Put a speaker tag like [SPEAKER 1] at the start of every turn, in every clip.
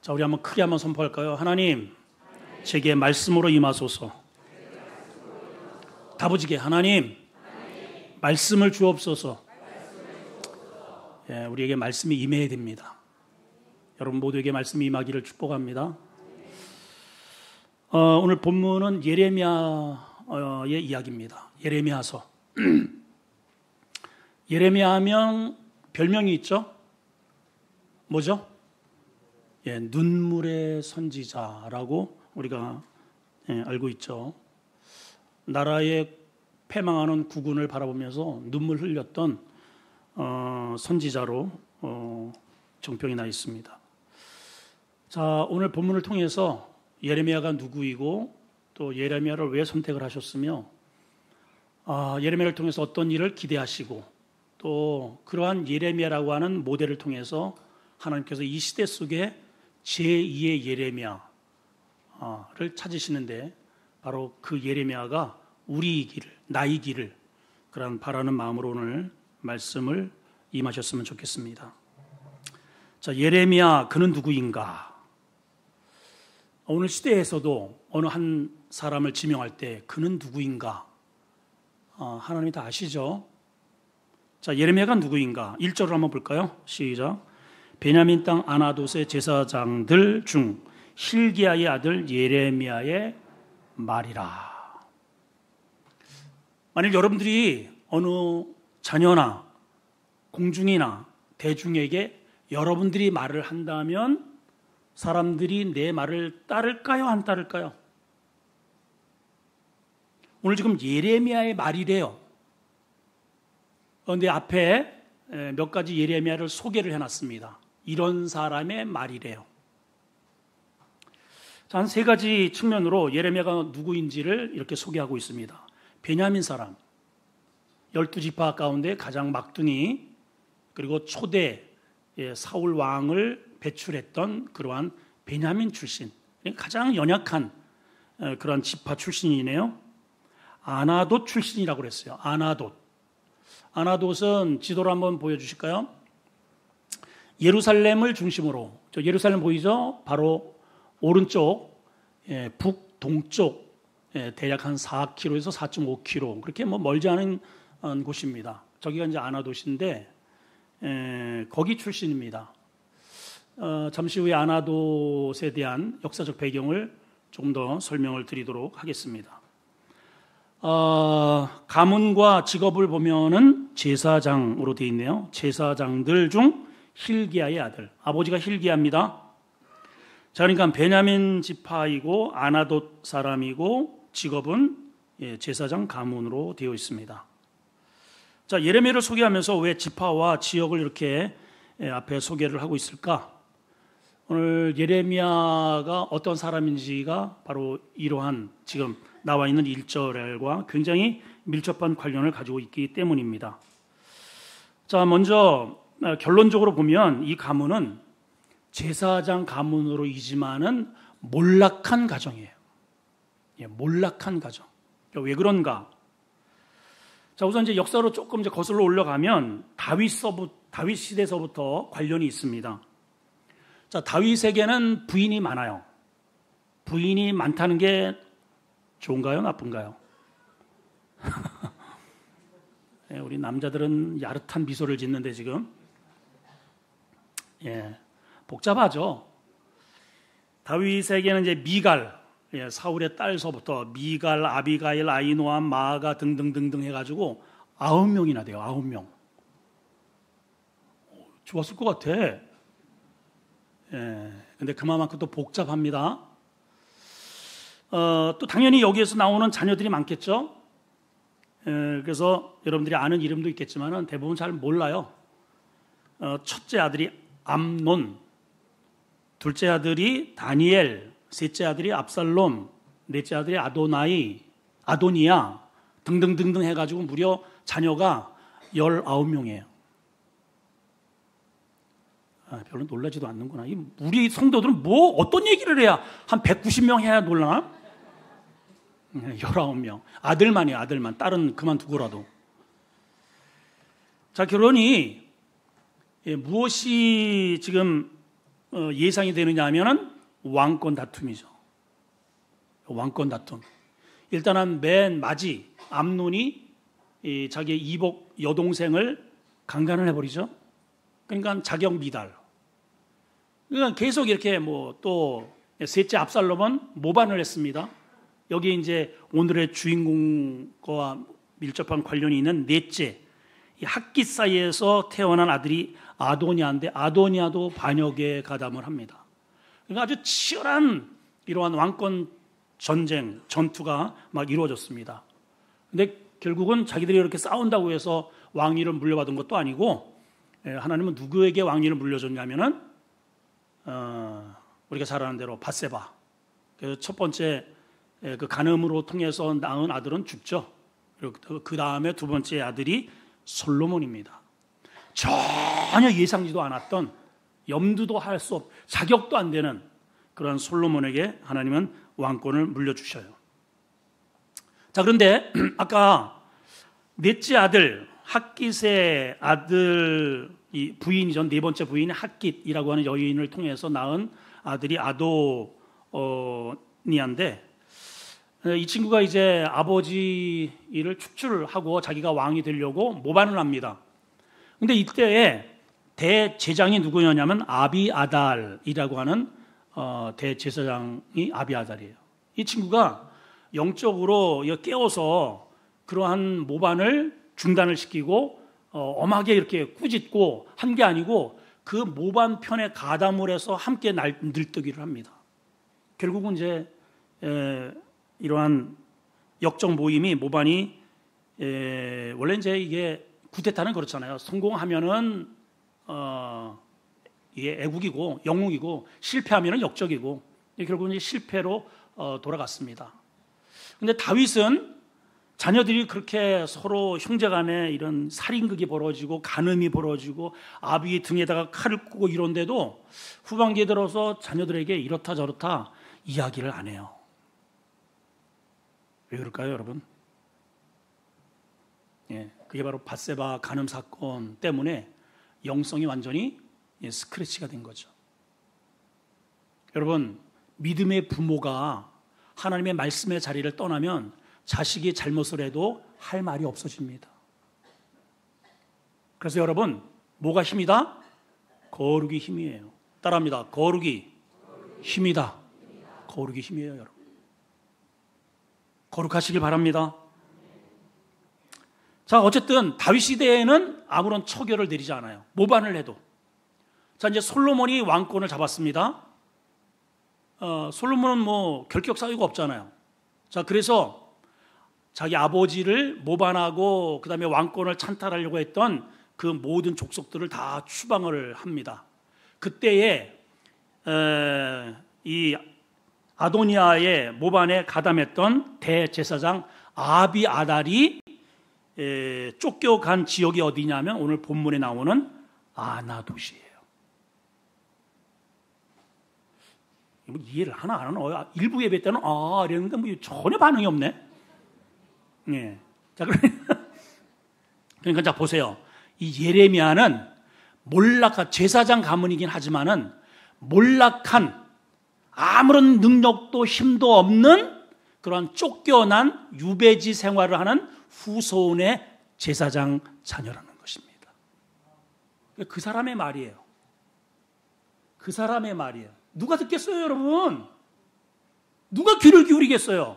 [SPEAKER 1] 자, 우리 한번 크게 한번 선포할까요? 하나님, 제게 말씀으로 임하소서. 다부지게 하나님, 말씀을 주옵소서. 예, 우리에게 말씀이 임해야 됩니다. 여러분 모두에게 말씀이 임하기를 축복합니다. 오늘 본문은 예레미야의 이야기입니다. 예레미야서. 예레미야 하면 별명이 있죠? 뭐죠? 예, 눈물의 선지자라고 우리가 알고 있죠. 나라의 패망하는 국군을 바라보면서 눈물 흘렸던 선지자로 정평이 나 있습니다. 자, 오늘 본문을 통해서 예레미야가 누구이고 또 예레미야를 왜 선택을 하셨으며 예레미야를 통해서 어떤 일을 기대하시고 또 그러한 예레미야라고 하는 모델을 통해서 하나님께서 이 시대 속에 제2의 예레미야를 찾으시는데 바로 그 예레미야가 우리이기를, 나이기를 그런 바라는 마음으로 오늘 말씀을 임하셨으면 좋겠습니다. 자, 예레미야 그는 누구인가? 오늘 시대에서도 어느 한 사람을 지명할 때 그는 누구인가? 하나님이 다 아시죠? 자, 예레미야가 누구인가? 1절을 한번 볼까요? 시작. 베냐민 땅 아나돗의 제사장들 중 hil기야의 아들 예레미야의 말이라. 만일 여러분들이 어느 자녀나 공중이나 대중에게 여러분들이 말을 한다면 사람들이 내 말을 따를까요? 안 따를까요? 오늘 지금 예레미야의 말이래요. 그런데 앞에 몇 가지 예레미야를 소개를 해놨습니다. 이런 사람의 말이래요. 한 세 가지 측면으로 예레미야가 누구인지를 이렇게 소개하고 있습니다. 베냐민 사람, 12지파 가운데 가장 막둥이, 그리고 초대 사울 왕을 배출했던 그러한 베냐민 출신, 가장 연약한 그런 지파 출신이네요. 아나돗 출신이라고 그랬어요. 아나돗은 지도를 한번 보여주실까요? 예루살렘을 중심으로, 저 예루살렘 보이죠? 바로 오른쪽, 북동쪽, 대략 한 4km에서 4.5km, 그렇게 멀지 않은 곳입니다. 저기가 이제 아나돗인데, 거기 출신입니다. 잠시 후에 아나돗에 대한 역사적 배경을 조금 더 설명을 드리도록 하겠습니다. 가문과 직업을 보면은 제사장으로 되어 있네요. 제사장들 중 hil기야의 아들, 아버지가 hil기야입니다. 자, 그러니까 베냐민 지파이고 아나돗 사람이고 직업은 제사장 가문으로 되어 있습니다. 자, 예레미야를 소개하면서 왜 지파와 지역을 이렇게 앞에 소개를 하고 있을까? 오늘 예레미야가 어떤 사람인지가 바로 이러한 지금 나와 있는 1절과 굉장히 밀접한 관련을 가지고 있기 때문입니다. 자, 먼저 결론적으로 보면 이 가문은 제사장 가문으로이지만은 몰락한 가정이에요. 몰락한 가정. 왜 그런가? 자, 우선 이제 역사로 조금 이제 거슬러 올라가면 다윗 시대서부터 관련이 있습니다. 자, 다윗에게는 부인이 많아요. 부인이 많다는 게 좋은가요? 나쁜가요? 우리 남자들은 야릇한 미소를 짓는데 지금 복잡하죠. 다윗에게는 이제 미갈, 사울의 딸서부터 미갈, 아비가일, 아히노암, 마아가 등등등등 해가지고 9명이나 돼요. 9명. 좋았을 것 같아. 근데 그만큼 또 복잡합니다. 또 당연히 여기에서 나오는 자녀들이 많겠죠. 그래서 여러분들이 아는 이름도 있겠지만 대부분 잘 몰라요. 첫째 아들이 암논, 둘째 아들이 다니엘, 셋째 아들이 압살롬, 넷째 아들이 아도니야 등등등등 해가지고 무려 자녀가 19명이에요. 별로 놀라지도 않는구나. 우리 성도들은 어떤 얘기를 해야 한 190명 해야 놀라나? 19명. 아들만이에요, 아들만. 딸은 그만두고라도. 자, 결론이 무엇이 지금 예상이 되느냐 하면은 왕권 다툼이죠. 왕권 다툼. 일단은 맨 맞이 암논이 자기의 이복 여동생을 강간을 해버리죠. 그러니까 자격 미달. 그러니까 계속 이렇게 또 셋째 압살롬은 모반을 했습니다. 여기 이제 오늘의 주인공과 밀접한 관련이 있는 넷째, 이 핫깃 사이에서 태어난 아들이 아도니아인데 아도니아도 반역에 가담을 합니다. 그러니까 아주 치열한 이러한 왕권 전쟁, 전투가 막 이루어졌습니다. 근데 결국은 자기들이 이렇게 싸운다고 해서 왕위를 물려받은 것도 아니고, 하나님은 누구에게 왕위를 물려줬냐면은 우리가 잘 아는 대로 밧세바. 그래서 첫 번째 그 간음으로 통해서 낳은 아들은 죽죠. 그리고 그 다음에 두 번째 아들이 솔로몬입니다. 전혀 예상지도 않았던, 염두도 할 수 없, 자격도 안 되는 그런 솔로몬에게 하나님은 왕권을 물려주셔요. 자, 그런데 아까 넷째 아들 핫깃의 아들, 이 부인이죠. 네 번째 부인 핫깃이라고 하는 여인을 통해서 낳은 아들이 아도니아인데, 이 친구가 이제 아버지 일을 축출하고 자기가 왕이 되려고 모반을 합니다. 근데 이때에 대제장이 누구였냐면 아비아달이라고 하는 대제사장이 아비아달이에요. 이 친구가 영적으로 깨워서 그러한 모반을 중단을 시키고 엄하게 이렇게 꾸짖고 한 게 아니고 그 모반 편에 가담을 해서 함께 늘뜨기를 합니다. 결국은 이제 이러한 역적 모임이 모반이 원래 이제 이게 쿠데타는 그렇잖아요. 성공하면은 이게 애국이고 영웅이고 실패하면은 역적이고, 결국은 이제 실패로 돌아갔습니다. 근데 다윗은 자녀들이 그렇게 서로 형제간에 이런 살인극이 벌어지고 간음이 벌어지고 아비 등에다가 칼을 꽂고 이런데도 후반기에 들어서 자녀들에게 이렇다 저렇다 이야기를 안 해요. 왜 그럴까요, 여러분? 그게 바로 밧세바 간음 사건 때문에 영성이 완전히 스크래치가 된 거죠. 여러분, 믿음의 부모가 하나님의 말씀의 자리를 떠나면 자식이 잘못을 해도 할 말이 없어집니다. 그래서 여러분, 뭐가 힘이다? 거룩이 힘이에요. 따라합니다. 거룩이 힘이다. 거룩이 힘이에요, 여러분. 거룩하시길 바랍니다. 자, 어쨌든 다윗 시대에는 아무런 처결을 내리지 않아요. 모반을 해도. 자, 이제 솔로몬이 왕권을 잡았습니다. 솔로몬은 결격 사유가 없잖아요. 자, 그래서 자기 아버지를 모반하고 그 다음에 왕권을 찬탈하려고 했던 그 모든 족속들을 다 추방을 합니다. 그때에 이 아도니아의 모반에 가담했던 대제사장 아비아달이 쫓겨간 지역이 어디냐면 오늘 본문에 나오는 아나돗이에요. 이해를 하나 안 하나? 일부 예배 때는 이랬는데 전혀 반응이 없네. 예. 자, 그러니까 자 보세요. 이 예레미야는 몰락한 제사장 가문이긴 하지만은 몰락한 아무런 능력도 힘도 없는 그런 쫓겨난 유배지 생활을 하는 후손의 제사장 자녀라는 것입니다. 그 사람의 말이에요. 그 사람의 말이에요. 누가 듣겠어요, 여러분? 누가 귀를 기울이겠어요?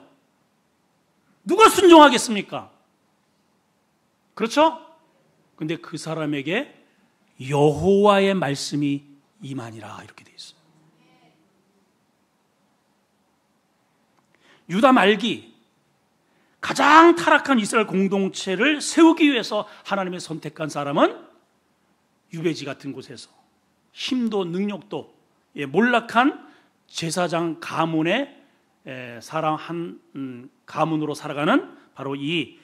[SPEAKER 1] 누가 순종하겠습니까? 그렇죠? 근데 그 사람에게 여호와의 말씀이 임하니라 이렇게 돼 있어요. 유다 말기 가장 타락한 이스라엘 공동체를 세우기 위해서 하나님의 선택한 사람은 유배지 같은 곳에서 힘도 능력도 몰락한 제사장 가문의 사람 한 가문으로 살아가는 바로 이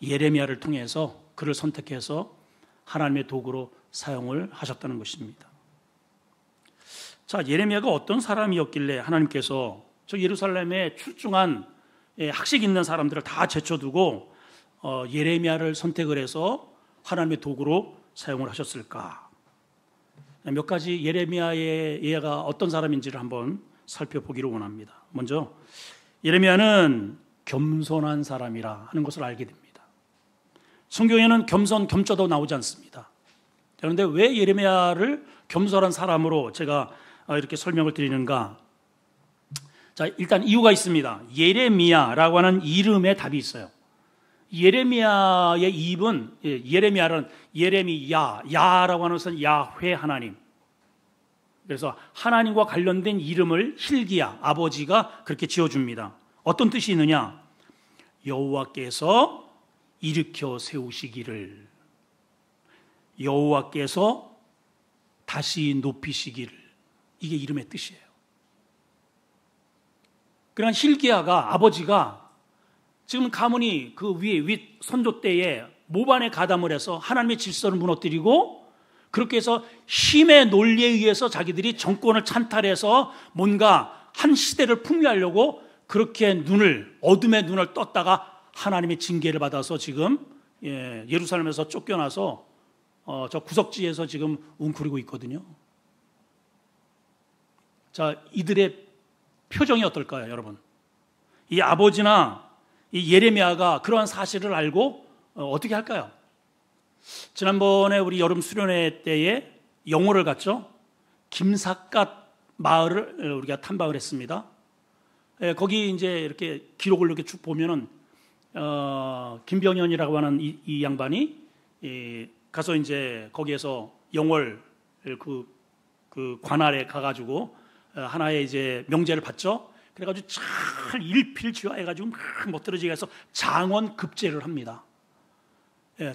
[SPEAKER 1] 예레미야를 통해서 그를 선택해서 하나님의 도구로 사용을 하셨다는 것입니다. 자, 예레미야가 어떤 사람이었길래 하나님께서 저 예루살렘에 출중한 학식 있는 사람들을 다 제쳐두고 예레미야를 선택을 해서 하나님의 도구로 사용을 하셨을까? 몇 가지 예레미야의 예가 어떤 사람인지를 한번 살펴보기를 원합니다. 먼저 예레미야는 겸손한 사람이라 하는 것을 알게 됩니다. 성경에는 겸손, 겸자도 나오지 않습니다. 그런데 왜 예레미야를 겸손한 사람으로 제가 이렇게 설명을 드리는가? 자, 일단 이유가 있습니다. 예레미야라고 하는 이름에 답이 있어요. 예레미야의 입은, 예레미야는 야라고 하는 것은 야훼 하나님. 그래서 하나님과 관련된 이름을 hil기야, 아버지가 그렇게 지어줍니다. 어떤 뜻이 있느냐? 여호와께서 일으켜 세우시기를, 여호와께서 다시 높이시기를, 이게 이름의 뜻이에요. 그러나 hil기야가, 아버지가 지금 가문이 그 윗 선조 때에 모반에 가담을 해서 하나님의 질서를 무너뜨리고, 그렇게 해서 힘의 논리에 의해서 자기들이 정권을 찬탈해서 뭔가 한 시대를 풍미하려고 그렇게 어둠의 눈을 떴다가 하나님의 징계를 받아서 지금 예루살렘에서 쫓겨나서 저 구석지에서 지금 웅크리고 있거든요. 자, 이들의 표정이 어떨까요, 여러분? 이 아버지나 이 예레미야가 그러한 사실을 알고 어떻게 할까요? 지난번에 우리 여름 수련회 때에 영월을 갔죠. 김삿갓 마을을 우리가 탐방을 했습니다. 거기 이제 이렇게 기록을 이렇게 쭉 보면은 김병현이라고 하는 이 양반이 가서 이제 거기에서 영월 그 관할에 가가지고 하나의 이제 명제를 받죠. 그래가지고 잘 일필지화해가지고 막 멋들어지게 해서 장원급제를 합니다.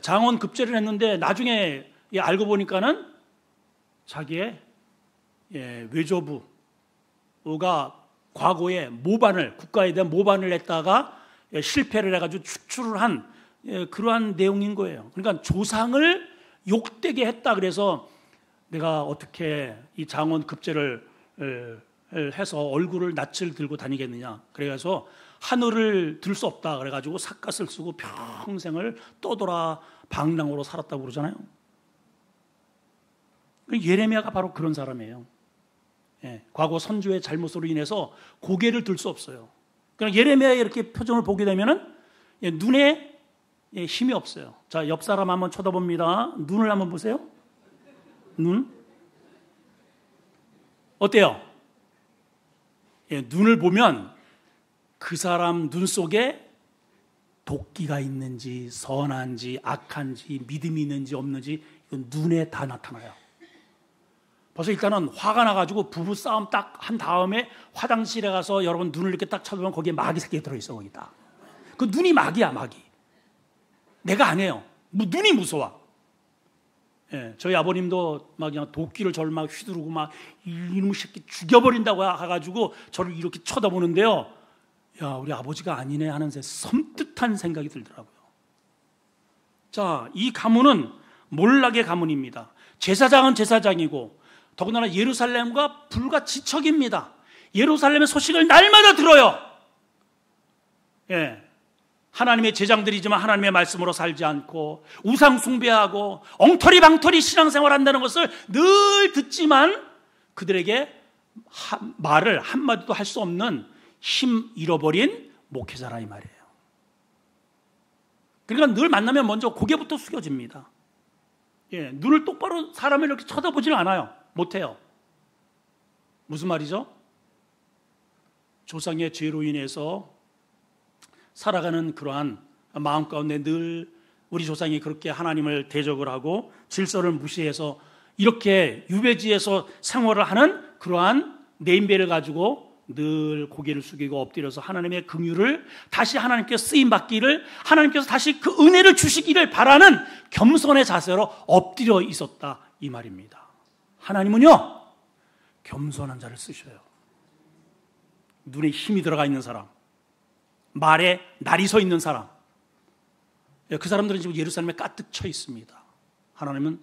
[SPEAKER 1] 장원급제를 했는데 나중에 알고 보니까는 자기의 외조부가 과거에 국가에 대한 모반을 냈다가 실패를 해가지고 축출을 한 그러한 내용인 거예요. 그러니까 조상을 욕되게 했다. 그래서 내가 어떻게 이 장원급제를 해서 얼굴을 낯을 들고 다니겠느냐. 그래서 하늘을 들 수 없다. 그래가지고 삿갓을 쓰고 평생을 떠돌아 방랑으로 살았다고 그러잖아요. 예레미야가 바로 그런 사람이에요. 과거 선조의 잘못으로 인해서 고개를 들 수 없어요. 그러니까 예레미야의 이렇게 표정을 보게 되면은 눈에 힘이 없어요. 자, 옆 사람 한번 쳐다봅니다. 눈을 한번 보세요. 눈 어때요? 눈을 보면 그 사람 눈 속에 도끼가 있는지 선한지 악한지 믿음이 있는지 없는지 이건 눈에 다 나타나요. 벌써 일단은 화가 나가지고 부부 싸움 딱 한 다음에 화장실에 가서 여러분 눈을 이렇게 딱 쳐다보면 거기에 마귀 새끼가 들어있어. 거기다. 그 눈이 마귀야. 마귀. 내가 아니에요. 눈이 무서워. 저희 아버님도 막 그냥 도끼를 저를 막 휘두르고 막 이놈의 새끼 죽여버린다고 해가지고 저를 이렇게 쳐다보는데요. 야, 우리 아버지가 아니네 하는 섬뜩한 생각이 들더라고요. 자, 이 가문은 몰락의 가문입니다. 제사장은 제사장이고 더군다나 예루살렘과 불가지척입니다. 예루살렘의 소식을 날마다 들어요. 하나님의 제장들이지만 하나님의 말씀으로 살지 않고 우상 숭배하고 엉터리 방터리 신앙생활 한다는 것을 늘 듣지만 그들에게 말을 한마디도 할 수 없는 힘 잃어버린 목회자라 이 말이에요. 그러니까 늘 만나면 먼저 고개부터 숙여집니다. 눈을 똑바로 사람을 이렇게 쳐다보지는 않아요. 못해요. 무슨 말이죠? 조상의 죄로 인해서 살아가는 그러한 마음 가운데 늘 우리 조상이 그렇게 하나님을 대적을 하고 질서를 무시해서 이렇게 유배지에서 생활을 하는 그러한 네임배를 가지고 늘 고개를 숙이고 엎드려서 하나님의 긍휼을 다시 하나님께 쓰임받기를 하나님께서 다시 그 은혜를 주시기를 바라는 겸손의 자세로 엎드려 있었다 이 말입니다. 하나님은요 겸손한 자를 쓰셔요. 눈에 힘이 들어가 있는 사람, 말에 날이 서 있는 사람, 그 사람들은 지금 예루살렘에 가득 쳐 있습니다. 하나님은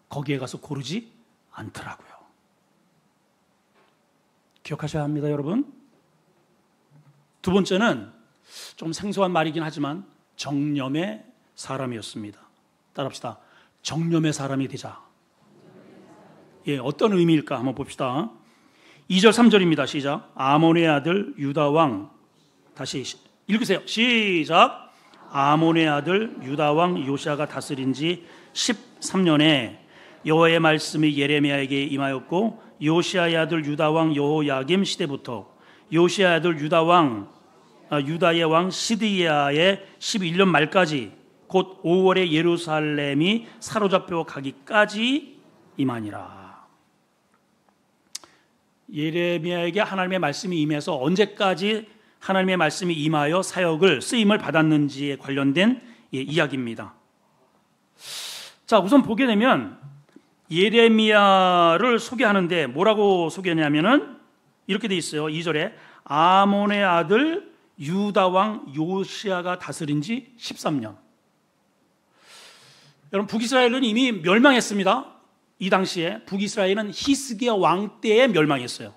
[SPEAKER 1] 거기에 가서 고르지 않더라고요. 기억하셔야 합니다, 여러분. 두 번째는 좀 생소한 말이긴 하지만 정념의 사람이었습니다. 따라합시다. 정념의 사람이 되자. 어떤 의미일까 한번 봅시다. 2절 3절입니다. 시작. 아몬의 아들 유다 왕, 다시 읽으세요. 시작. 아몬의 아들 유다 왕 요시아가 다스린 지 13년에 여호와의 말씀이 예레미야에게 임하였고, 요시아의 아들 유다 왕 여호야김 시대부터 요시아의 아들 유다의 왕 시드기야의 11년 말까지, 곧 5월에 예루살렘이 사로잡혀 가기까지 임하니라. 예레미야에게 하나님의 말씀이 임해서 언제까지 하나님의 말씀이 임하여 사역을 쓰임을 받았는지에 관련된 이야기입니다. 자, 우선 보게 되면 예레미야를 소개하는데 뭐라고 소개하냐면은 이렇게 돼 있어요. 2절에 아몬의 아들 유다 왕 요시아가 다스린 지 13년. 여러분, 북이스라엘은 이미 멸망했습니다. 이 당시에 북이스라엘은 히스기야 왕 때에 멸망했어요.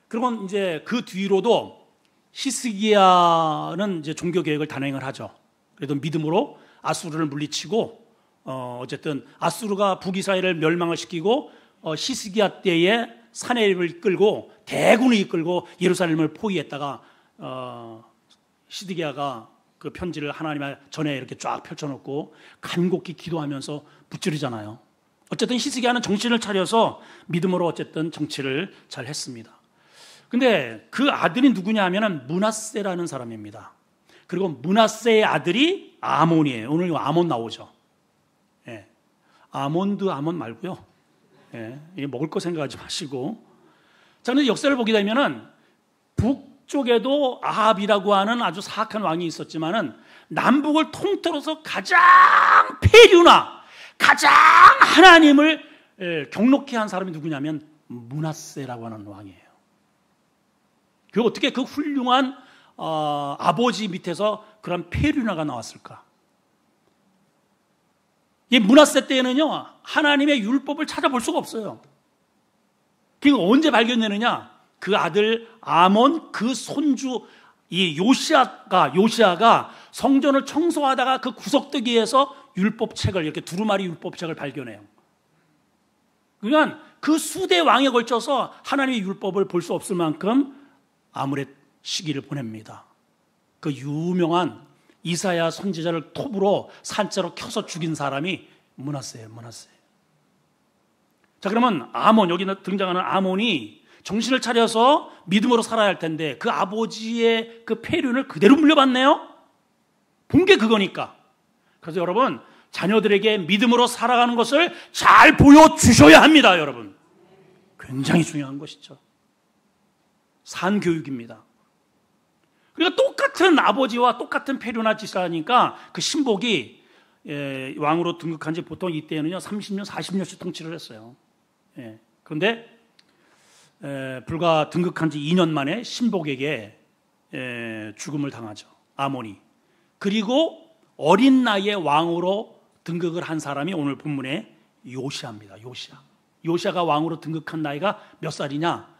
[SPEAKER 1] 그리고 이제 그 뒤로도 히스기야는 이제 종교 개혁을 단행을 하죠. 그래도 믿음으로 아수르를 물리치고, 어쨌든 아수르가 북이스라엘을 멸망을 시키고, 히스기야 때에 사내립을 이끌고 대군을 이끌고 예루살렘을 포위했다가 시드기야가 그 편지를 하나님 전에 이렇게 쫙 펼쳐놓고 간곡히 기도하면서 무찌르잖아요. 어쨌든 히스기야는 정신을 차려서 믿음으로 어쨌든 정치를 잘 했습니다. 근데 그 아들이 누구냐 하면은 므낫세라는 사람입니다. 그리고 므낫세의 아들이 아몬이에요. 오늘 이거 아몬 나오죠. 아몬드 아몬 말고요. 이게 먹을 거 생각하지 마시고. 자, 그런데 역사를 보게 되면은 북쪽에도 아합이라고 하는 아주 사악한 왕이 있었지만은 남북을 통틀어서 가장 폐륜화, 가장 하나님을 경록케 한 사람이 누구냐면 므낫세라고 하는 왕이에요. 그 어떻게 그 훌륭한 아버지 밑에서 그런 폐륜화가 나왔을까? 이 므낫세 때에는요, 하나님의 율법을 찾아볼 수가 없어요. 그게 언제 발견되느냐? 그 아들 아몬, 그 손주 이 요시아가 성전을 청소하다가 그 구석대기에서 율법책을, 이렇게 두루마리 율법책을 발견해요. 그러니까 그 수대 왕에 걸쳐서 하나님의 율법을 볼 수 없을 만큼 아무렛 시기를 보냅니다. 그 유명한 이사야 선지자를 톱으로 산자로 켜서 죽인 사람이 므낫세예요. 자, 그러면 아몬, 여기 등장하는 아몬이 정신을 차려서 믿음으로 살아야 할 텐데 그 아버지의 그 폐륜을 그대로 물려받네요. 본 게 그거니까. 그래서 여러분, 자녀들에게 믿음으로 살아가는 것을 잘 보여주셔야 합니다. 여러분, 굉장히 중요한 것이죠. 산교육입니다. 그러니까 똑같은 아버지와 똑같은 폐륜화 짓을 하니까 그 신복이 왕으로 등극한 지 보통 이때는요 30년, 40년씩 통치를 했어요. 그런데 불과 등극한 지 2년 만에 신복에게 죽음을 당하죠. 아몬이. 그리고 어린 나이에 왕으로 등극을 한 사람이 오늘 본문의 요시아입니다. 요시아가 왕으로 등극한 나이가 몇 살이냐?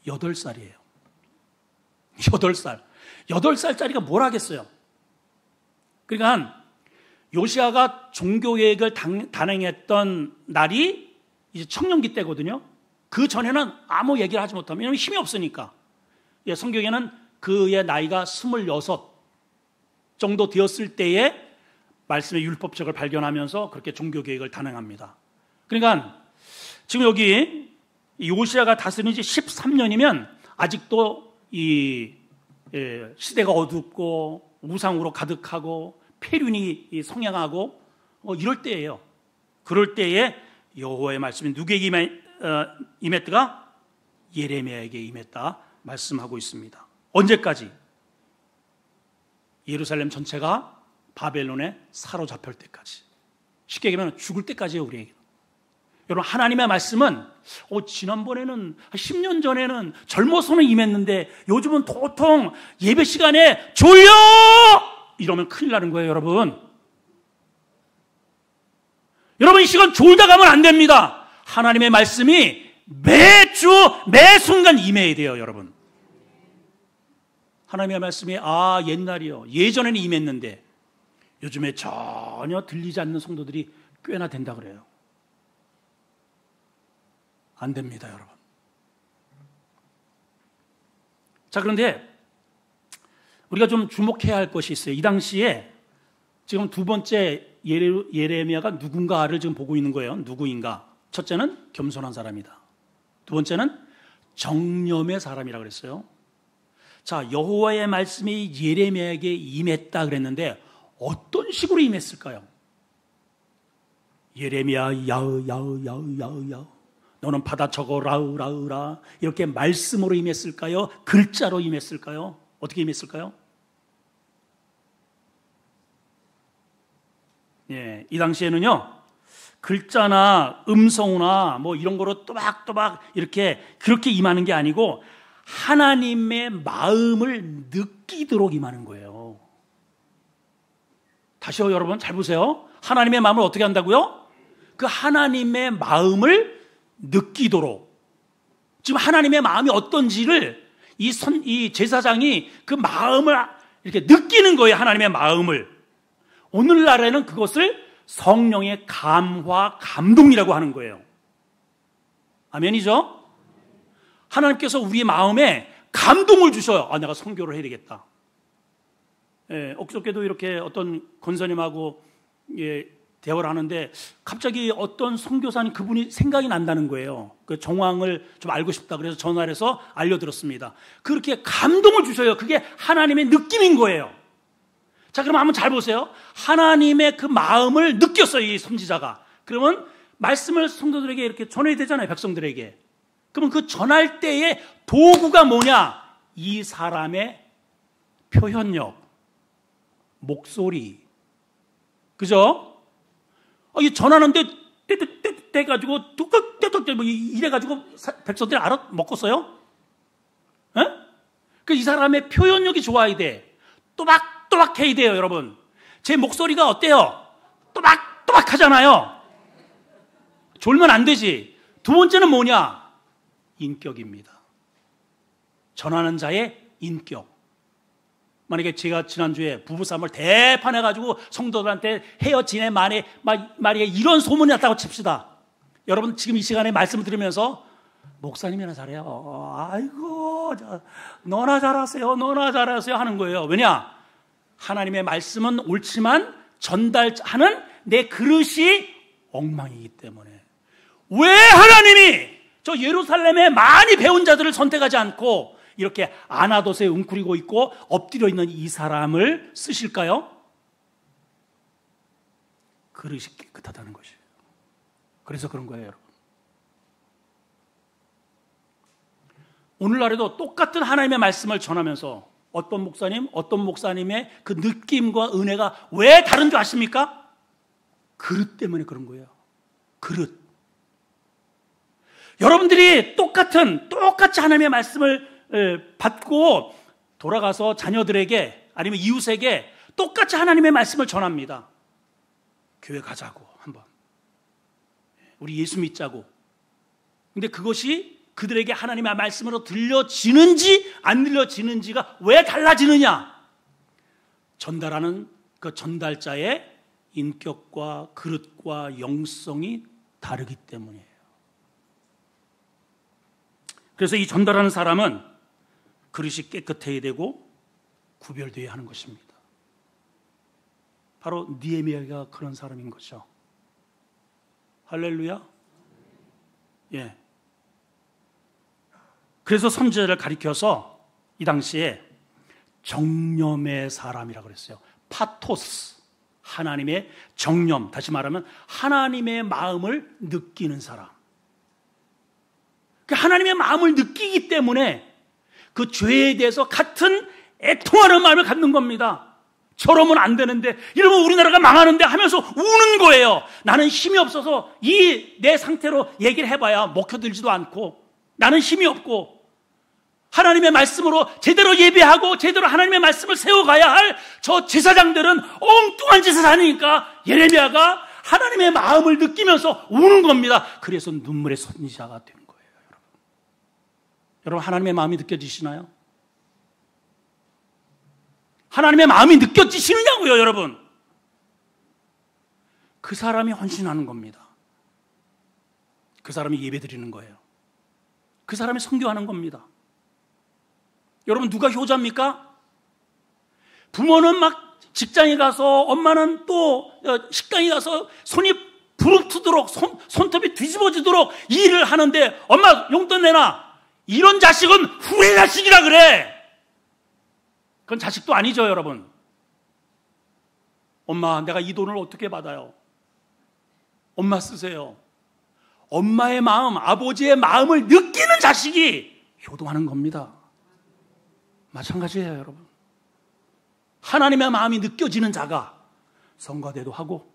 [SPEAKER 1] 8살이에요. 8살. 8살짜리가 뭘 하겠어요? 그러니까 요시아가 종교개혁을 단행했던 날이 이제 청년기 때거든요. 그 전에는 아무 얘기를 하지 못하면, 왜냐하면 힘이 없으니까. 성경에는 그의 나이가 26 정도 되었을 때에 말씀의 율법책을 발견하면서 그렇게 종교개혁을 단행합니다. 그러니까 지금 여기 요시아가 다스린 지 13년이면 아직도 이 시대가 어둡고 우상으로 가득하고 폐륜이 성행하고 이럴 때예요. 그럴 때에 여호와의 말씀이 누구에게 임했다가? 예레미야에게 임했다 말씀하고 있습니다. 언제까지? 예루살렘 전체가 바벨론에 사로잡힐 때까지. 쉽게 얘기하면 죽을 때까지예요, 우리에게. 여러분, 하나님의 말씀은 지난번에는 10년 전에는 젊어서는 임했는데 요즘은 도통 예배 시간에 졸려! 이러면 큰일 나는 거예요, 여러분. 여러분, 이 시간 졸다 가면 안 됩니다. 하나님의 말씀이 매주 매 순간 임해야 돼요, 여러분. 하나님의 말씀이 옛날이요, 예전에는 임했는데 요즘에 전혀 들리지 않는 성도들이 꽤나 된다 그래요. 안 됩니다, 여러분. 자, 그런데 우리가 좀 주목해야 할 것이 있어요. 이 당시에 지금 두 번째 예레미야가 누군가를 지금 보고 있는 거예요. 누구인가? 첫째는 겸손한 사람이다. 두 번째는 정념의 사람이라고 그랬어요. 자, 여호와의 말씀이 예레미야에게 임했다 그랬는데 어떤 식으로 임했을까요? 예레미야 야으 너는 받아 적어 라으라 이렇게 말씀으로 임했을까요? 글자로 임했을까요? 어떻게 임했을까요? 예, 이 당시에는요 글자나 음성이나 뭐 이런 거로 또박또박 이렇게 그렇게 임하는 게 아니고 하나님의 마음을 느끼도록 임하는 거예요. 다시요, 여러분 잘 보세요. 하나님의 마음을 어떻게 한다고요? 그 하나님의 마음을 느끼도록. 지금 하나님의 마음이 어떤지를 이 제사장이 그 마음을 이렇게 느끼는 거예요. 하나님의 마음을. 오늘날에는 그것을 성령의 감화, 감동이라고 하는 거예요. 아멘이죠? 하나님께서 우리의 마음에 감동을 주셔요. 아, 내가 선교를 해야 되겠다. 예, 엊그저께도 이렇게 어떤 권사님하고 대화를 하는데 갑자기 어떤 선교사님 그분이 생각이 난다는 거예요. 그 정황을 좀 알고 싶다 그래서 전화를 해서 알려드렸습니다. 그렇게 감동을 주셔요. 그게 하나님의 느낌인 거예요. 자, 그럼 한번 잘 보세요. 하나님의 그 마음을 느꼈어요, 이 선지자가. 그러면 말씀을 성도들에게 이렇게 전해야 되잖아요, 백성들에게. 그러면 그 전할 때의 도구가 뭐냐? 이 사람의 표현력, 목소리. 그죠? 이 전하는데 떼가지고 뚝뚝 이래가지고 백성들이 먹었어요? 예? 이 사람의 표현력이 좋아야 돼. 또박또박 해야 돼요, 여러분. 제 목소리가 어때요? 또박또박 하잖아요. 졸면 안 되지. 두 번째는 뭐냐? 인격입니다. 전하는 자의 인격. 만약에 제가 지난주에 부부싸움을 대판해가지고 성도들한테 헤어지네 말이에 이런 소문이 났다고 칩시다. 여러분 지금 이 시간에 말씀을 들으면서 목사님이나 잘해요. 아이고 너나 잘하세요 하는 거예요. 왜냐? 하나님의 말씀은 옳지만 전달하는 내 그릇이 엉망이기 때문에. 왜 하나님이 저 예루살렘에 많이 배운 자들을 선택하지 않고 이렇게 아나돗에 웅크리고 있고 엎드려 있는 이 사람을 쓰실까요? 그릇이 깨끗하다는 것이에요. 그래서 그런 거예요, 여러분. 오늘날에도 똑같은 하나님의 말씀을 전하면서 어떤 목사님의 그 느낌과 은혜가 왜 다른 줄 아십니까? 그릇 때문에 그런 거예요. 그릇. 여러분들이 똑같이 하나님의 말씀을 받고 돌아가서 자녀들에게 아니면 이웃에게 똑같이 하나님의 말씀을 전합니다. 교회 가자고 한번. 우리 예수 믿자고. 근데 그것이 그들에게 하나님의 말씀으로 들려지는지 안 들려지는지가 왜 달라지느냐? 전달하는 그 전달자의 인격과 그릇과 영성이 다르기 때문이에요. 그래서 이 전달하는 사람은 그릇이 깨끗해야 되고 구별되어야 하는 것입니다. 바로 느헤미야가 그런 사람인 거죠. 할렐루야. 예. 그래서 선지자를 가리켜서 이 당시에 정념의 사람이라고 그랬어요. 파토스, 하나님의 정념, 다시 말하면 하나님의 마음을 느끼는 사람. 하나님의 마음을 느끼기 때문에 그 죄에 대해서 같은 애통하는 마음을 갖는 겁니다. 저러면 안 되는데, 이러면 우리나라가 망하는데 하면서 우는 거예요. 나는 힘이 없어서 이 내 상태로 얘기를 해봐야 먹혀들지도 않고 나는 힘이 없고 하나님의 말씀으로 제대로 예배하고 제대로 하나님의 말씀을 세워가야 할 저 제사장들은 엉뚱한 짓을 하니까 예레미야가 하나님의 마음을 느끼면서 우는 겁니다. 그래서 눈물의 선지자가 된 거예요. 여러분 하나님의 마음이 느껴지시나요? 하나님의 마음이 느껴지시느냐고요, 여러분? 그 사람이 헌신하는 겁니다. 그 사람이 예배 드리는 거예요. 그 사람이 선교하는 겁니다. 여러분, 누가 효자입니까? 부모는 막 직장에 가서, 엄마는 또 식당에 가서 손이 부르트도록, 손톱이 뒤집어지도록 일을 하는데, 엄마 용돈 내놔. 이런 자식은 후회 자식이라 그래. 그건 자식도 아니죠, 여러분. 엄마, 내가 이 돈을 어떻게 받아요? 엄마 쓰세요. 엄마의 마음, 아버지의 마음을 느끼는 자식이 효도하는 겁니다. 마찬가지예요, 여러분. 하나님의 마음이 느껴지는 자가 성가대도 하고,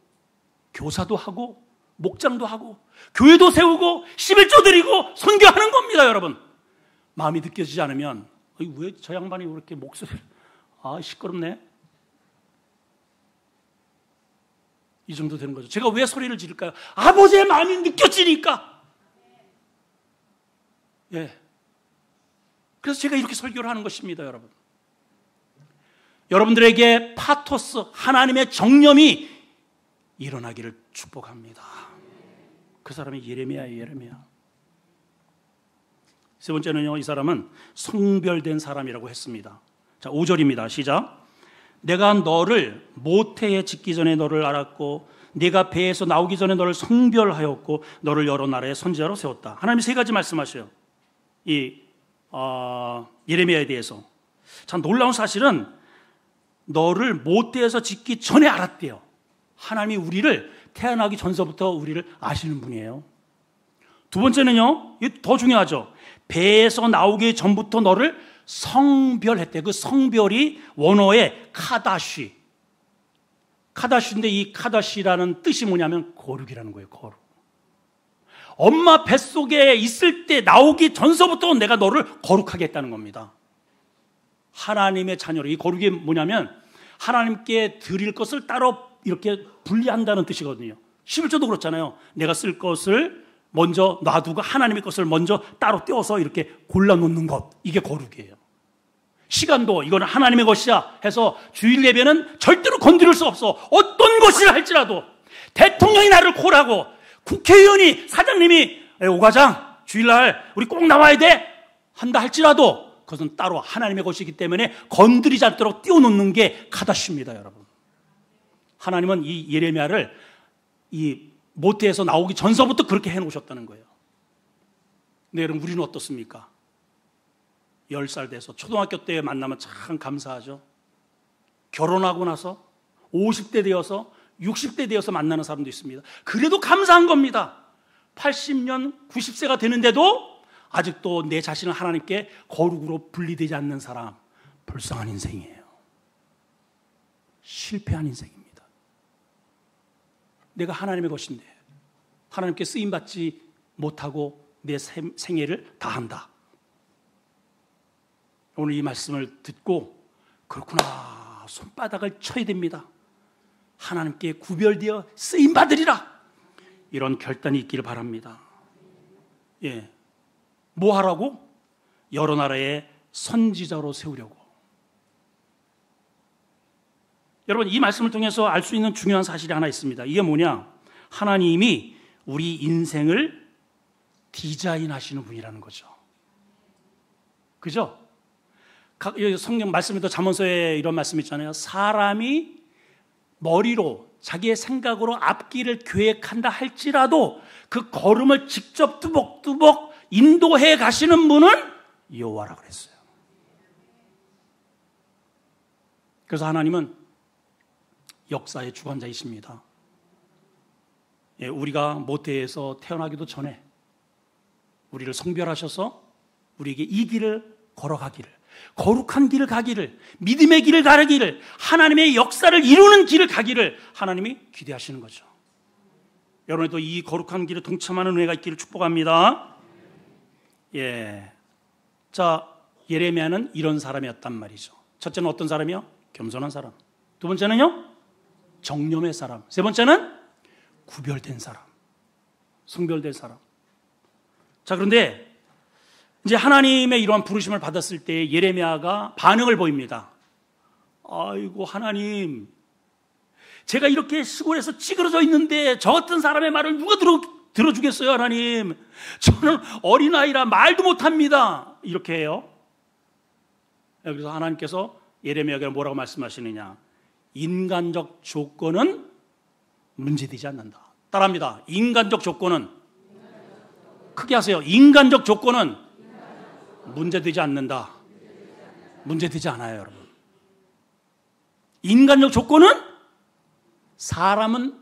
[SPEAKER 1] 교사도 하고, 목장도 하고, 교회도 세우고, 11조 드리고, 선교하는 겁니다, 여러분. 마음이 느껴지지 않으면, 왜 저 양반이 왜 이렇게 목소리를, 시끄럽네. 이 정도 되는 거죠. 제가 왜 소리를 지를까요? 아버지의 마음이 느껴지니까. 예. 그래서 제가 이렇게 설교를 하는 것입니다, 여러분. 여러분들에게 파토스, 하나님의 정념이 일어나기를 축복합니다. 그 사람이 예레미야예요, 예레미야. 세 번째는요, 이 사람은 성별된 사람이라고 했습니다. 자, 5절입니다. 시작. 내가 너를 모태에 짓기 전에 너를 알았고 네가 배에서 나오기 전에 너를 성별하였고 너를 여러 나라의 선지자로 세웠다. 하나님이 세 가지 말씀하셔요. 이 예레미야에 대해서. 참 놀라운 사실은 너를 모태에서 짓기 전에 알았대요. 하나님이 우리를 태어나기 전서부터 우리를 아시는 분이에요. 두 번째는요, 이게 더 중요하죠. 배에서 나오기 전부터 너를 성별했대. 그 성별이 원어의 카다시. 카다시인데 이 카다시라는 뜻이 뭐냐면 거룩이라는 거예요. 거룩. 엄마 뱃속에 있을 때 나오기 전서부터 내가 너를 거룩하게 했다는 겁니다. 하나님의 자녀로. 이 거룩이 뭐냐면 하나님께 드릴 것을 따로 이렇게 분리한다는 뜻이거든요. 11조도 그렇잖아요. 내가 쓸 것을 먼저 놔두고 하나님의 것을 먼저 따로 떼어서 이렇게 골라놓는 것. 이게 거룩이에요. 시간도 이거는 하나님의 것이야 해서 주일 예배는 절대로 건드릴 수 없어. 어떤 것이라 할지라도 대통령이 나를 콜하고 국회의원이 사장님이 오과장 주일날 우리 꼭 나와야 돼 한다 할지라도 그것은 따로 하나님의 것이기 때문에 건드리지 않도록 띄워놓는 게 카다시입니다, 여러분. 하나님은 이 예레미야를 이 모태에서 나오기 전서부터 그렇게 해놓으셨다는 거예요. 근데 여러분, 우리는 어떻습니까? 10살 돼서 초등학교 때 만나면 참 감사하죠. 결혼하고 나서 50대 되어서 60대 되어서 만나는 사람도 있습니다. 그래도 감사한 겁니다. 80년, 90세가 되는데도 아직도 내 자신을 하나님께 거룩으로 분리되지 않는 사람, 불쌍한 인생이에요. 실패한 인생입니다. 내가 하나님의 것인데 하나님께 쓰임받지 못하고 내 생애를 다한다. 오늘 이 말씀을 듣고 그렇구나, 손바닥을 쳐야 됩니다. 하나님께 구별되어 쓰임받으리라. 이런 결단이 있기를 바랍니다. 예, 뭐 하라고? 여러 나라의 선지자로 세우려고. 여러분, 이 말씀을 통해서 알 수 있는 중요한 사실이 하나 있습니다. 이게 뭐냐? 하나님이 우리 인생을 디자인하시는 분이라는 거죠. 그죠? 성경 말씀에도 잠언서에 이런 말씀 있잖아요. 사람이 머리로 자기의 생각으로 앞길을 계획한다 할지라도 그 걸음을 직접 뚜벅뚜벅 인도해 가시는 분은 여호와라 그랬어요. 그래서 하나님은 역사의 주관자이십니다. 예, 우리가 모태에서 태어나기도 전에 우리를 성별하셔서 우리에게 이 길을 걸어가기를, 거룩한 길을 가기를, 믿음의 길을 가기를, 하나님의 역사를 이루는 길을 가기를 하나님이 기대하시는 거죠. 여러분도 이 거룩한 길에 동참하는 은혜가 있기를 축복합니다. 예, 자, 예레미야는 이런 사람이었단 말이죠. 첫째는 어떤 사람이요? 겸손한 사람. 두 번째는요? 정념의 사람. 세 번째는 구별된 사람, 성별된 사람. 자, 그런데 이제 하나님의 이러한 부르심을 받았을 때 예레미야가 반응을 보입니다. 아이고, 하나님, 제가 이렇게 시골에서 찌그러져 있는데 저 같은 사람의 말을 누가 들어주겠어요, 하나님? 저는 어린아이라 말도 못합니다. 이렇게 해요. 그래서 하나님께서 예레미야에게 뭐라고 말씀하시느냐? 인간적 조건은 문제되지 않는다. 따라합니다. 인간적 조건은, 크게 하세요. 인간적 조건은 문제되지 않는다. 문제되지 않아요, 여러분. 인간적 조건은 사람은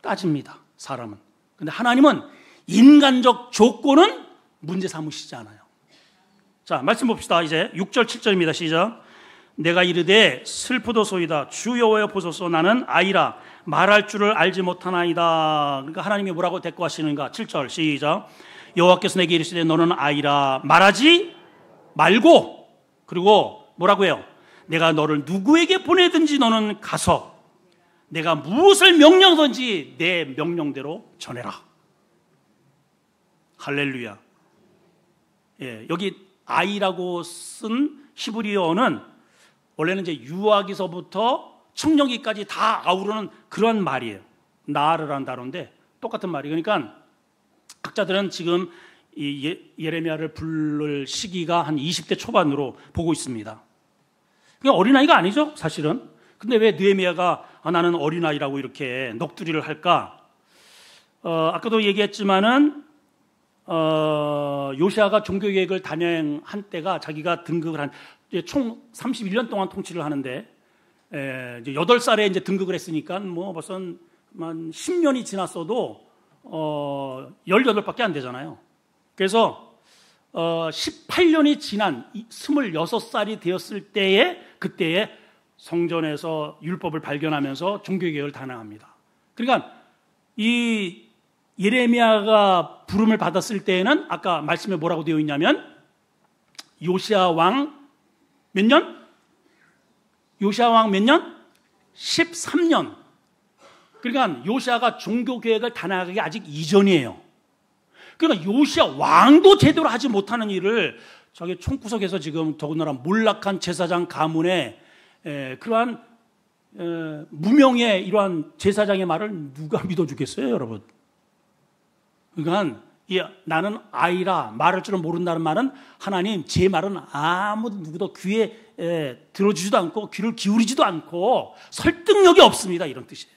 [SPEAKER 1] 따집니다. 사람은. 근데 하나님은 인간적 조건은 문제 삼으시지 않아요. 자, 말씀 봅시다. 이제 6절 7절입니다. 시작. 내가 이르되 슬프도소이다. 주 여호와여 보소서. 나는 아이라 말할 줄을 알지 못하나이다. 그러니까 하나님이 뭐라고 대꾸하시는가? 7절 시작. 여호와께서 내게 이르시되 너는 아이라 말하지 말고, 그리고 뭐라고 해요? 내가 너를 누구에게 보내든지 너는 가서 내가 무엇을 명령하든지 내 명령대로 전해라. 할렐루야. 예, 여기 아이라고 쓴 히브리어는 원래는 이제 유아기서부터 청정기까지 다 아우르는 그런 말이에요. 나르라는 단어인데 똑같은 말이에요. 그러니까 학자들은 지금 이 예레미야를 부를 시기가 한 20대 초반으로 보고 있습니다. 그냥 어린아이가 아니죠, 사실은. 근데 왜 느헤미야가 나는 어린아이라고 이렇게 넋두리를 할까? 아까도 얘기했지만은 요시아가 종교개혁을 단행한 때가 자기가 등극을 한 총 31년 동안 통치를 하는데 이제 8살에 이제 등극을 했으니까 뭐 벌써 한 10년이 지났어도 18밖에 안 되잖아요. 그래서 18년이 지난 26살이 되었을 때에 그때에 성전에서 율법을 발견하면서 종교개혁을 단행합니다. 그러니까 이 예레미야가 부름을 받았을 때에는 아까 말씀에 뭐라고 되어 있냐면 요시아 왕 몇 년? 요시아 왕 몇 년? 13년. 그러니까 요시아가 종교개혁을 단행하기 아직 이전이에요. 그러니까 요시아 왕도 제대로 하지 못하는 일을 저기 총구석에서 지금 더군다나 몰락한 제사장 가문의 그러한 무명의 이러한 제사장의 말을 누가 믿어주겠어요, 여러분? 그러니까 나는 아이라 말할 줄은 모른다는 말은 하나님 제 말은 아무도 누구도 귀에 들어주지도 않고 귀를 기울이지도 않고 설득력이 없습니다, 이런 뜻이에요.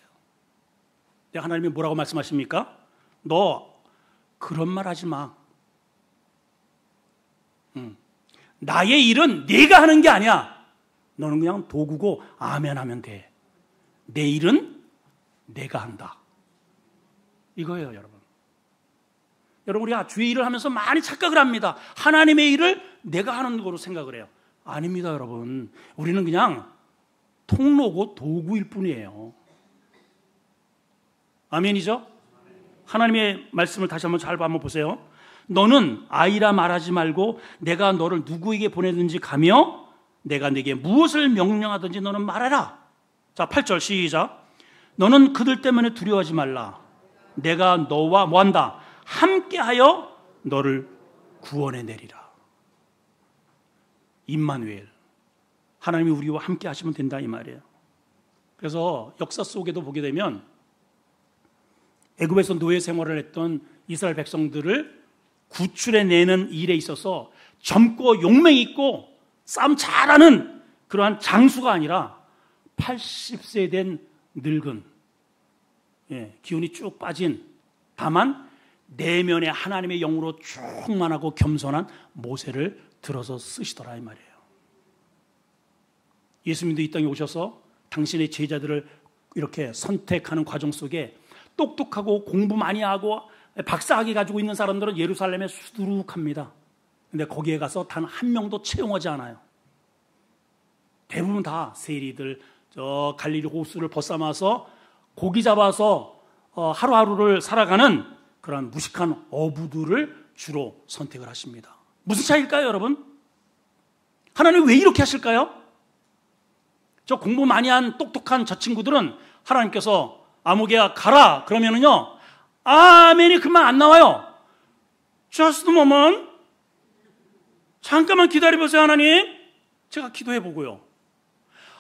[SPEAKER 1] 하나님이 뭐라고 말씀하십니까? 너 그런 말 하지 마. 나의 일은 네가 하는 게 아니야. 너는 그냥 도구고 아멘 하면 돼. 내 일은 내가 한다. 이거예요, 여러분. 여러분, 우리가 주의 일을 하면서 많이 착각을 합니다. 하나님의 일을 내가 하는 거로 생각을 해요. 아닙니다, 여러분. 우리는 그냥 통로고 도구일 뿐이에요. 아멘이죠? 하나님의 말씀을 다시 한번 잘 한번 보세요. 너는 아이라 말하지 말고 내가 너를 누구에게 보내든지 가며 내가 내게 무엇을 명령하든지 너는 말해라. 자, 8절 시작. 너는 그들 때문에 두려워하지 말라. 내가 너와 뭐한다? 함께하여 너를 구원해 내리라. 임마누엘, 하나님이 우리와 함께 하시면 된다, 이 말이에요. 그래서 역사 속에도 보게 되면 애굽에서 노예 생활을 했던 이스라엘 백성들을 구출해내는 일에 있어서 젊고 용맹 있고 싸움 잘하는 그러한 장수가 아니라 80세 된 늙은, 기운이 쭉 빠진, 다만 내면에 하나님의 영으로 충만하고 겸손한 모세를 들어서 쓰시더라, 이 말이에요. 예수님도 이 땅에 오셔서 당신의 제자들을 이렇게 선택하는 과정 속에 똑똑하고 공부 많이 하고 박사학위 가지고 있는 사람들은 예루살렘에 수두룩합니다. 근데 거기에 가서 단 한 명도 채용하지 않아요. 대부분 다 세리들, 저 갈릴리 호수를 벗삼아서 고기 잡아서 하루하루를 살아가는 그런 무식한 어부들을 주로 선택을 하십니다. 무슨 차이일까요, 여러분? 하나님 왜 이렇게 하실까요? 저 공부 많이 한 똑똑한 저 친구들은 하나님께서 아무개야 가라 그러면은요, 아멘이 그만 안 나와요. Just a moment. 잠깐만 기다려보세요, 하나님. 제가 기도해 보고요.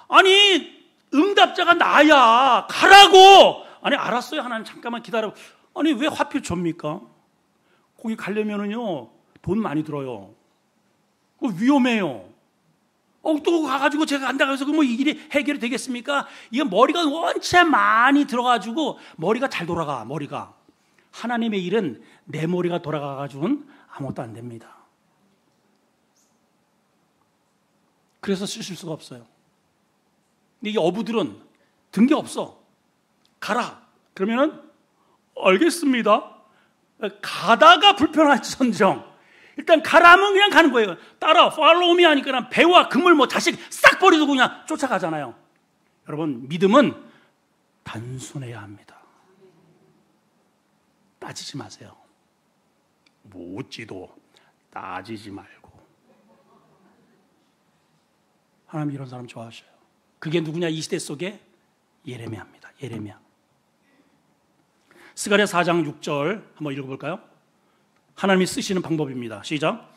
[SPEAKER 1] 아니, 응답자가 나야. 가라고. 아니, 알았어요, 하나님. 잠깐만 기다려. 아니 왜 하필 접니까? 거기 가려면은요 돈 많이 들어요. 위험해요. 또 가가지고 제가 간다고 해서 뭐 이 일이 해결이 되겠습니까? 이게 머리가 원체 많이 들어가지고 머리가 잘 돌아가. 머리가 하나님의 일은 내 머리가 돌아가가지고는 아무것도 안 됩니다. 그래서 쓰실 수가 없어요. 근데 이 어부들은 든 게 없어. 가라. 그러면은 알겠습니다. 가다가 불편할지언정 일단 가라면 그냥 가는 거예요. 따라 팔로우 미 하니까 배와 그물 뭐 자식 싹 버리고 그냥 쫓아가잖아요. 여러분 믿음은 단순해야 합니다. 따지지 마세요. 묻지도 따지지 말고. 하나님 이런 사람 좋아하셔요. 그게 누구냐? 이 시대 속에 예레미야입니다. 예레미야. 스가랴 4장 6절 한번 읽어볼까요? 하나님이 쓰시는 방법입니다. 시작.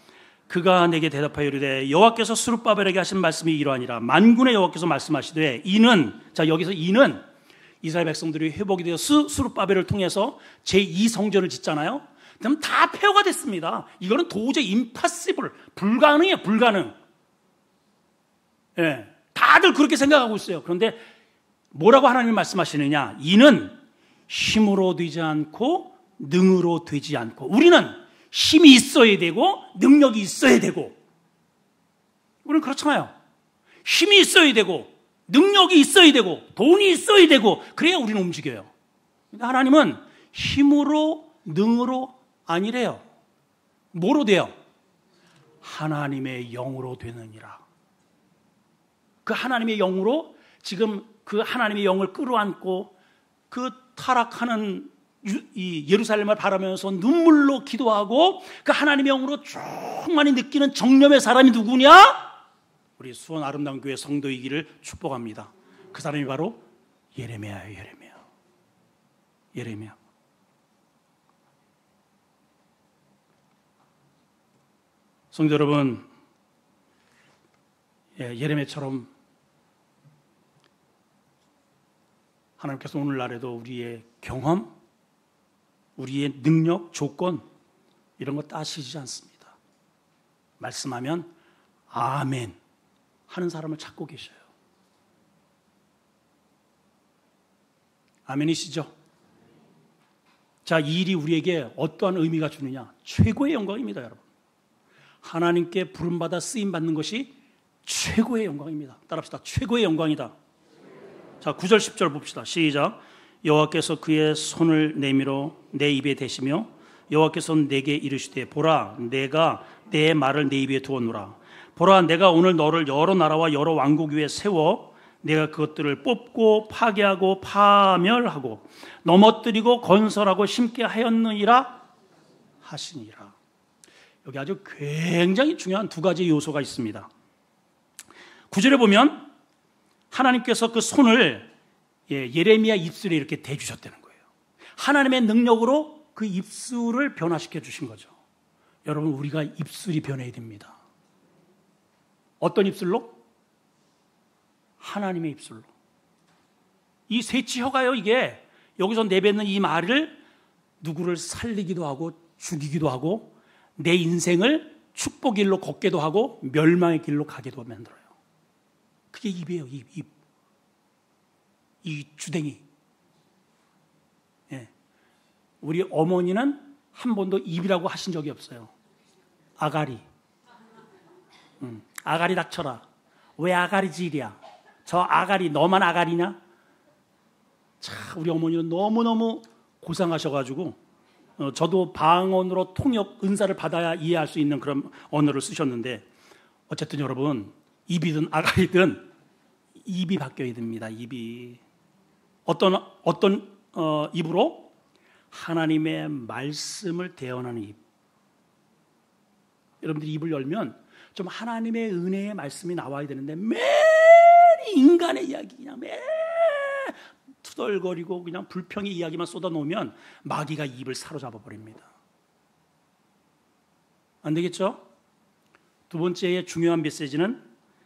[SPEAKER 1] 그가 내게 대답하여 이르되 여호와께서 스룹바벨에게 하신 말씀이 이러하니라. 만군의 여호와께서 말씀하시되 이는, 자 여기서 이는 이스라엘 백성들이 회복이 되어 스룹바벨을 통해서 제2성전을 짓잖아요. 그럼 다 폐허가 됐습니다. 이거는 도저히 임파시블, 불가능해요. 불가능. 예, 다들 그렇게 생각하고 있어요. 그런데 뭐라고 하나님이 말씀하시느냐? 이는 힘으로 되지 않고 능으로 되지 않고. 우리는 힘이 있어야 되고 능력이 있어야 되고. 우리는 그렇잖아요. 힘이 있어야 되고 능력이 있어야 되고 돈이 있어야 되고 그래야 우리는 움직여요. 근데 하나님은 힘으로 능으로 아니래요. 뭐로 돼요? 하나님의 영으로 되느니라. 그 하나님의 영으로 지금 그 하나님의 영을 끌어안고 그 타락하는 이 예루살렘을 바라면서 눈물로 기도하고 그 하나님의 영으로 충만히 느끼는 정념의 사람이 누구냐? 우리 수원 아름다운 교회 성도이기를 축복합니다. 그 사람이 바로 예레미야예요. 예레미야. 성도 여러분, 예레미야처럼 하나님께서 오늘날에도 우리의 경험, 우리의 능력, 조건 이런 거 따지지 않습니다. 말씀하면 아멘 하는 사람을 찾고 계셔요. 아멘이시죠? 자, 이 일이 우리에게 어떠한 의미가 주느냐? 최고의 영광입니다, 여러분. 하나님께 부름받아 쓰임받는 것이 최고의 영광입니다. 따라합시다. 최고의 영광이다. 자, 9절 10절 봅시다. 시작. 여호와께서 그의 손을 내밀어 내 입에 대시며 여호와께서 내게 이르시되 보라 내가 내 말을 내 입에 두었노라. 보라 내가 오늘 너를 여러 나라와 여러 왕국 위에 세워 내가 그것들을 뽑고 파괴하고 파멸하고 넘어뜨리고 건설하고 심게 하였느니라 하시니라. 여기 아주 굉장히 중요한 두 가지 요소가 있습니다. 9절에 보면 하나님께서 그 손을 예레미야 입술에 이렇게 대주셨다는 거예요. 하나님의 능력으로 그 입술을 변화시켜 주신 거죠. 여러분 우리가 입술이 변해야 됩니다. 어떤 입술로? 하나님의 입술로. 이 새치혀가요. 이게 여기서 내뱉는 이 말을 누구를 살리기도 하고 죽이기도 하고 내 인생을 축복의 길로 걷게도 하고 멸망의 길로 가게도 만들어요. 그게 입이에요. 입. 이 주댕이. 예. 우리 어머니는 한 번도 입이라고 하신 적이 없어요. 아가리. 아가리 닥쳐라. 왜 아가리질이야? 저 아가리 너만 아가리냐? 참 우리 어머니는 너무너무 고상하셔가지고 저도 방언으로 통역 은사를 받아야 이해할 수 있는 그런 언어를 쓰셨는데 어쨌든 여러분 입이든 아가리든 입이 바뀌어야 됩니다. 입이 어떤 입으로? 하나님의 말씀을 대언하는 입. 여러분들이 입을 열면 좀 하나님의 은혜의 말씀이 나와야 되는데 매일 인간의 이야기 그냥 매일 투덜거리고 그냥 불평의 이야기만 쏟아놓으면 마귀가 입을 사로잡아 버립니다. 안 되겠죠? 두 번째의 중요한 메시지는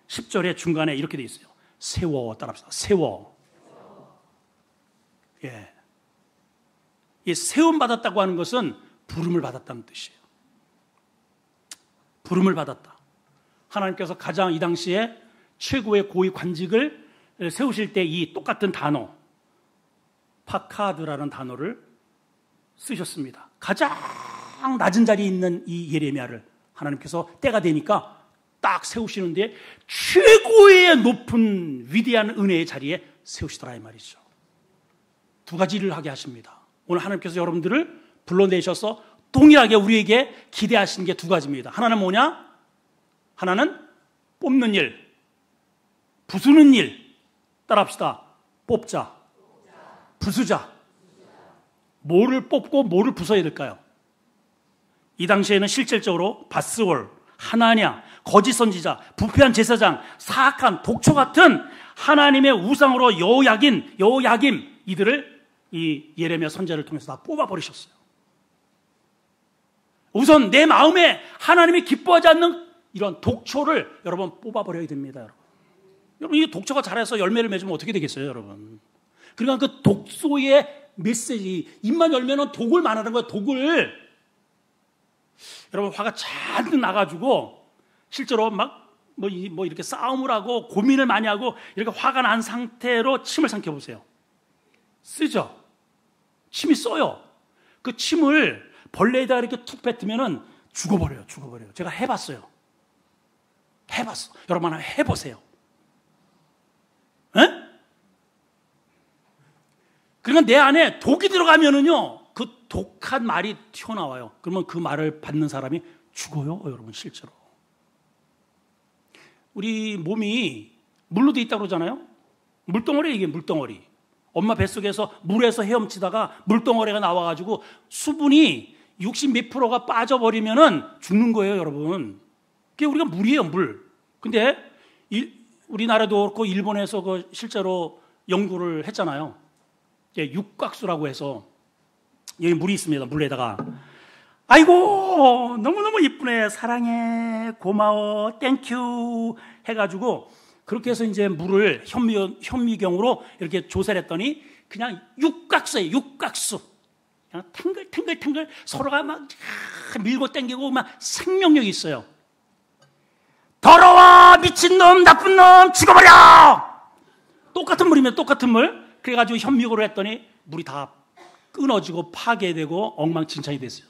[SPEAKER 1] 10절의 중간에 이렇게 돼 있어요. 세워. 따라합시다. 세워. 예. 이 세움 받았다고 하는 것은 부름을 받았다는 뜻이에요. 부름을 받았다. 하나님께서 가장 이 당시에 최고의 고위 관직을 세우실 때 이 똑같은 단어, 파카드라는 단어를 쓰셨습니다. 가장 낮은 자리에 있는 이 예레미야를 하나님께서 때가 되니까 딱 세우시는데 최고의 높은 위대한 은혜의 자리에 세우시더라 이 말이죠. 두 가지 일을 하게 하십니다. 오늘 하나님께서 여러분들을 불러내셔서 동일하게 우리에게 기대하시는 게 두 가지입니다. 하나는 뭐냐? 하나는 뽑는 일, 부수는 일. 따라합시다. 뽑자, 부수자. 뭐를 뽑고 뭐를 부숴야 될까요? 이 당시에는 실질적으로 바스월, 하나냐, 거짓 선지자, 부패한 제사장, 사악한 독초 같은 하나님의 우상으로 여호야김 이들을 이 예레미야 선지자를 통해서 다 뽑아버리셨어요. 우선 내 마음에 하나님이 기뻐하지 않는 이런 독초를 여러분 뽑아버려야 됩니다. 여러분 이 독초가 자라서 열매를 맺으면 어떻게 되겠어요, 여러분? 그러니까 그 독소의 메시지, 입만 열면은 독을 말하는 거예요, 독을. 여러분 화가 잔뜩 나가지고 실제로 막 뭐 이렇게 싸움을 하고 고민을 많이 하고 이렇게 화가 난 상태로 침을 삼켜보세요. 쓰죠? 침이 써요. 그 침을 벌레에다 이렇게 툭 뱉으면은 죽어버려요. 제가 해봤어요. 여러분 하나 해보세요. 에? 그러니까 내 안에 독이 들어가면은요, 그 독한 말이 튀어나와요. 그러면 그 말을 받는 사람이 죽어요, 여러분, 실제로. 우리 몸이 물로 돼 있다고 그러잖아요? 물덩어리, 이게 물덩어리. 엄마 뱃속에서 물에서 헤엄치다가 물덩어리가 나와가지고 수분이 60 몇 프로가 빠져버리면은 죽는 거예요, 여러분. 그게 우리가 물이에요, 물. 근데 우리나라도 그렇고 일본에서 그 실제로 연구를 했잖아요. 육각수라고 해서 여기 물이 있습니다. 물에다가 아이고 너무너무 이쁘네, 사랑해, 고마워, 땡큐 해가지고 그렇게 해서 이제 물을 현미경으로 이렇게 조사를 했더니 그냥 육각수예요. 육각수. 그냥 탱글탱글 서로가 막 밀고 당기고 막 생명력이 있어요. 더러워, 미친놈, 나쁜 놈, 죽어버려! 똑같은 물이면 똑같은 물. 그래가지고 현미경으로 했더니 물이 다 끊어지고 파괴되고 엉망진창이 됐어요.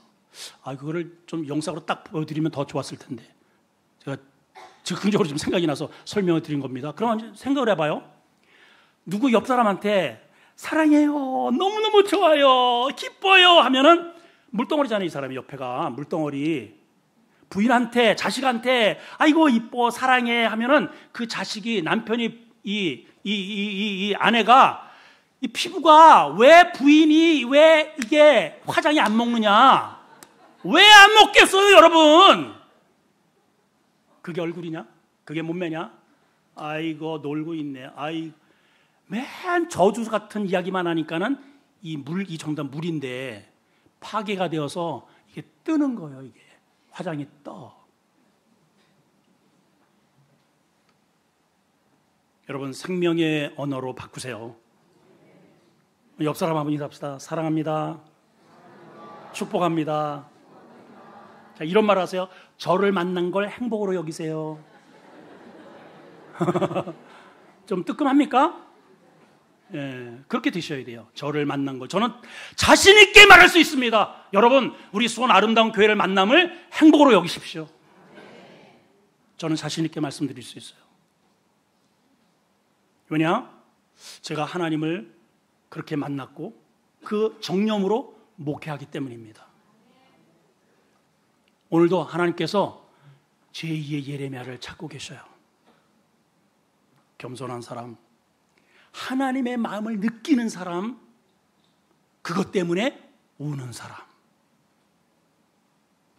[SPEAKER 1] 그거를 좀 영상으로 딱 보여드리면 더 좋았을 텐데. 제가 즉흥적으로 좀 생각이 나서 설명을 드린 겁니다. 그럼 생각을 해봐요. 누구 옆 사람한테 사랑해요, 너무너무 좋아요, 기뻐요 하면은 물덩어리잖아요. 이 사람이 옆에가 물덩어리. 부인한테, 자식한테 아이고 이뻐, 사랑해 하면은 그 자식이, 남편이, 이 아내가 이 피부가 왜 부인이 왜 이게 화장이 안 먹느냐, 왜 안 먹겠어요, 여러분? 그게 얼굴이냐? 그게 몸매냐? 아이고 놀고 있네. 맨 저주 같은 이야기만 하니까는 이 정답 물인데 파괴가 되어서 이게 뜨는 거예요. 이게 화장이 떠. 여러분 생명의 언어로 바꾸세요. 옆 사람 한번 인사합시다. 사랑합니다. 축복합니다. 자, 이런 말 하세요. 저를 만난 걸 행복으로 여기세요. 좀 뜨끔합니까? 예, 그렇게 드셔야 돼요. 저를 만난 걸. 저는 자신 있게 말할 수 있습니다. 여러분, 우리 수원 아름다운 교회를 만남을 행복으로 여기십시오. 저는 자신 있게 말씀드릴 수 있어요. 왜냐? 제가 하나님을 그렇게 만났고 그 정념으로 목회하기 때문입니다. 오늘도 하나님께서 제2의 예레미야를 찾고 계셔요. 겸손한 사람, 하나님의 마음을 느끼는 사람, 그것 때문에 우는 사람.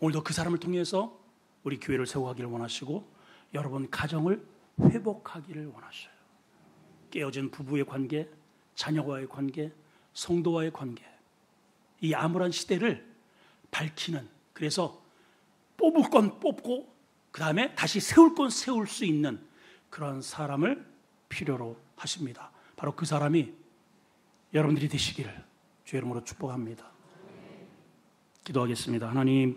[SPEAKER 1] 오늘도 그 사람을 통해서 우리 교회를 세워가기를 원하시고 여러분 가정을 회복하기를 원하셔요. 깨어진 부부의 관계, 자녀와의 관계, 성도와의 관계, 이 암울한 시대를 밝히는, 그래서 뽑을 건 뽑고 그 다음에 다시 세울 건 세울 수 있는 그런 사람을 필요로 하십니다. 바로 그 사람이 여러분들이 되시기를 주의 이름으로 축복합니다. 기도하겠습니다. 하나님,